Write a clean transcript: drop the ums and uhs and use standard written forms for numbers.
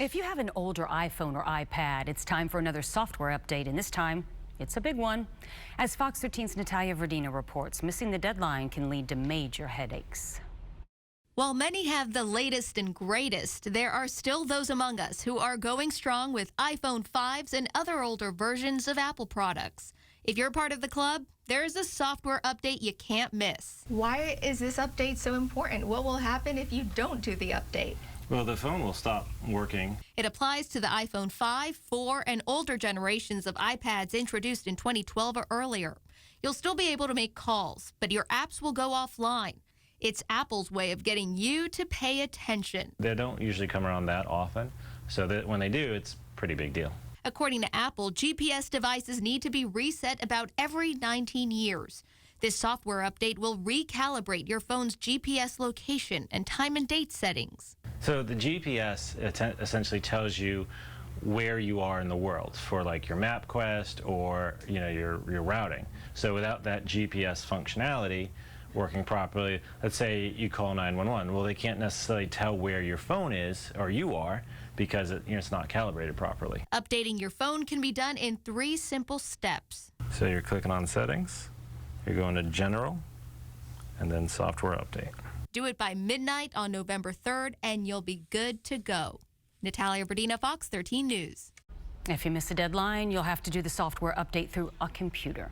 If you have an older iPhone or iPad, it's time for another software update, and this time it's a big one. As Fox 13's Natalia Verdina reports, missing the deadline can lead to major headaches. While many have the latest and greatest, there are still those among us who are going strong with iPhone 5s and other older versions of Apple products. If you're part of the club, there is a software update you can't miss. Why is this update so important? What will happen if you don't do the update? Well, the phone will stop working. It applies to the iPhone 5, 4, and older generations of iPads introduced in 2012 or earlier. You'll still be able to make calls, but your apps will go offline. It's Apple's way of getting you to pay attention. They don't usually come around that often, so that when they do, it's a pretty big deal. According to Apple, GPS devices need to be reset about every 19 years. This software update will recalibrate your phone's GPS location and time and date settings. So the GPS essentially tells you where you are in the world for like your MapQuest or your routing. So without that GPS functionality working properly, let's say you call 911. Well, they can't necessarily tell where your phone is or you are because it's not calibrated properly. Updating your phone can be done in 3 simple steps. So you're clicking on Settings, you're going to General, and then Software Update. Do it by midnight on November 3rd, and you'll be good to go. Natalia Verdina, Fox 13 News. If you miss a deadline, you'll have to do the software update through a computer.